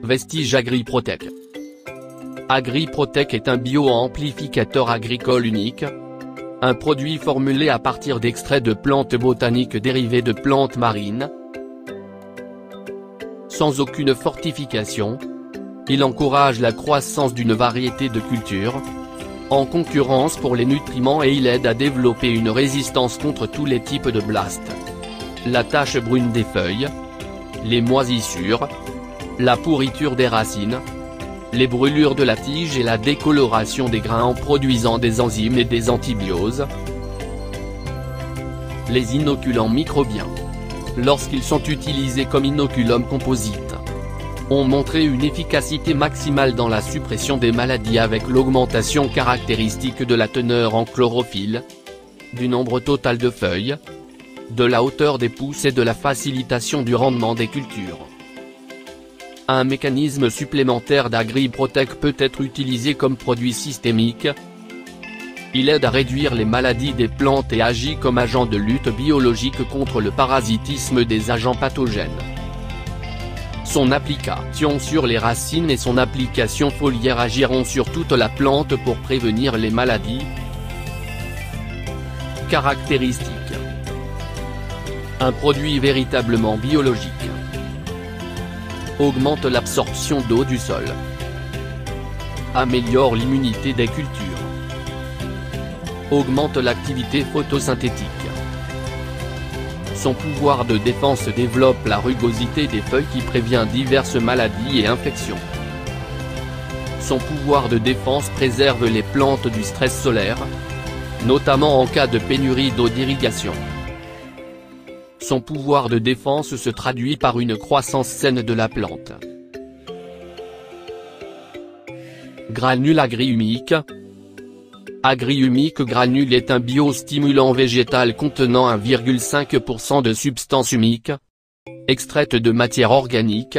Vestige AgriProtec. AgriProtec est un bio-amplificateur agricole unique. Un produit formulé à partir d'extraits de plantes botaniques dérivées de plantes marines. Sans aucune fortification, il encourage la croissance d'une variété de cultures, en concurrence pour les nutriments, et il aide à développer une résistance contre tous les types de blast. La tache brune des feuilles, les moisissures, la pourriture des racines, les brûlures de la tige et la décoloration des grains en produisant des enzymes et des antibioses. Les inoculants microbiens, lorsqu'ils sont utilisés comme inoculum composite, ont montré une efficacité maximale dans la suppression des maladies avec l'augmentation caractéristique de la teneur en chlorophylle, du nombre total de feuilles, de la hauteur des pousses et de la facilitation du rendement des cultures. Un mécanisme supplémentaire d'AgriProtec peut être utilisé comme produit systémique. Il aide à réduire les maladies des plantes et agit comme agent de lutte biologique contre le parasitisme des agents pathogènes. Son application sur les racines et son application foliaire agiront sur toute la plante pour prévenir les maladies. Caractéristiques. Un produit véritablement biologique. Augmente l'absorption d'eau du sol. Améliore l'immunité des cultures. Augmente l'activité photosynthétique. Son pouvoir de défense développe la rugosité des feuilles qui prévient diverses maladies et infections. Son pouvoir de défense préserve les plantes du stress solaire, notamment en cas de pénurie d'eau d'irrigation. Son pouvoir de défense se traduit par une croissance saine de la plante. Granule agri-humique. Agri-humique granule est un biostimulant végétal contenant 1,5% de substance humique, extraite de matière organique.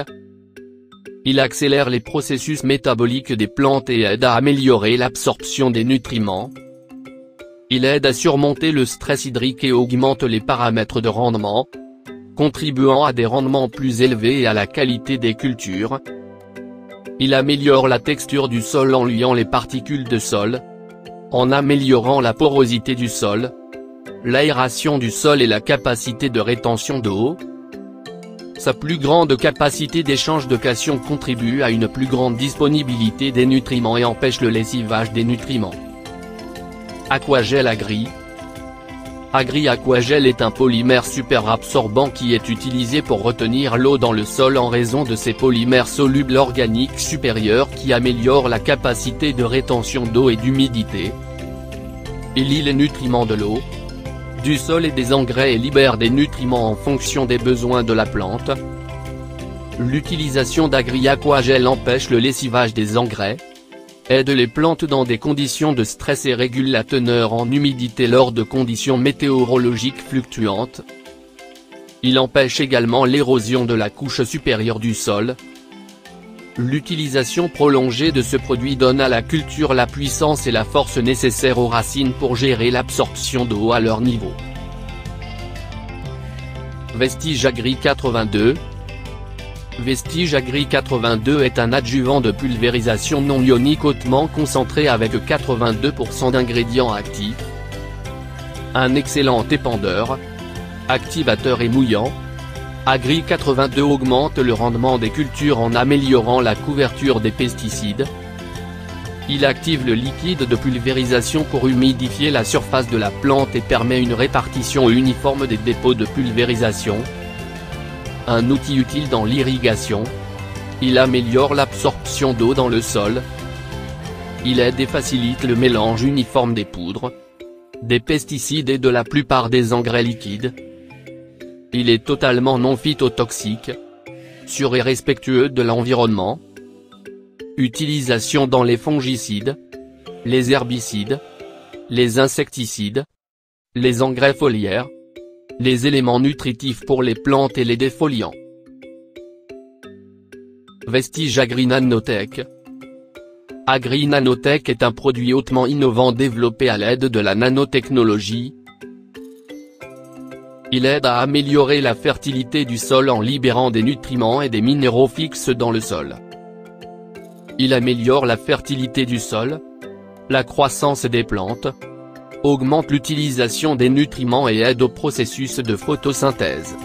Il accélère les processus métaboliques des plantes et aide à améliorer l'absorption des nutriments. Il aide à surmonter le stress hydrique et augmente les paramètres de rendement, contribuant à des rendements plus élevés et à la qualité des cultures. Il améliore la texture du sol en liant les particules de sol, en améliorant la porosité du sol, l'aération du sol et la capacité de rétention d'eau. Sa plus grande capacité d'échange de cation contribue à une plus grande disponibilité des nutriments et empêche le lessivage des nutriments. Aquagel Agri. Aquagel est un polymère super absorbant qui est utilisé pour retenir l'eau dans le sol en raison de ses polymères solubles organiques supérieurs qui améliorent la capacité de rétention d'eau et d'humidité. Il lie les nutriments de l'eau, du sol et des engrais et libère des nutriments en fonction des besoins de la plante. L'utilisation d'Agri-Aquagel empêche le lessivage des engrais, aide les plantes dans des conditions de stress et régule la teneur en humidité lors de conditions météorologiques fluctuantes. Il empêche également l'érosion de la couche supérieure du sol. L'utilisation prolongée de ce produit donne à la culture la puissance et la force nécessaires aux racines pour gérer l'absorption d'eau à leur niveau. Vestige Agri 82. Vestige Agri 82 est un adjuvant de pulvérisation non ionique hautement concentré avec 82% d'ingrédients actifs. Un excellent épandeur, activateur et mouillant. Agri 82 augmente le rendement des cultures en améliorant la couverture des pesticides. Il active le liquide de pulvérisation pour humidifier la surface de la plante et permet une répartition uniforme des dépôts de pulvérisation. Un outil utile dans l'irrigation. Il améliore l'absorption d'eau dans le sol. Il aide et facilite le mélange uniforme des poudres, des pesticides et de la plupart des engrais liquides. Il est totalement non phytotoxique, sûr et respectueux de l'environnement. Utilisation dans les fongicides, les herbicides, les insecticides, les engrais foliaires, les éléments nutritifs pour les plantes et les défoliants. Vestige Agri Nanotech. Agri Nanotech est un produit hautement innovant développé à l'aide de la nanotechnologie. Il aide à améliorer la fertilité du sol en libérant des nutriments et des minéraux fixes dans le sol. Il améliore la fertilité du sol, la croissance des plantes, augmente l'utilisation des nutriments et aide au processus de photosynthèse.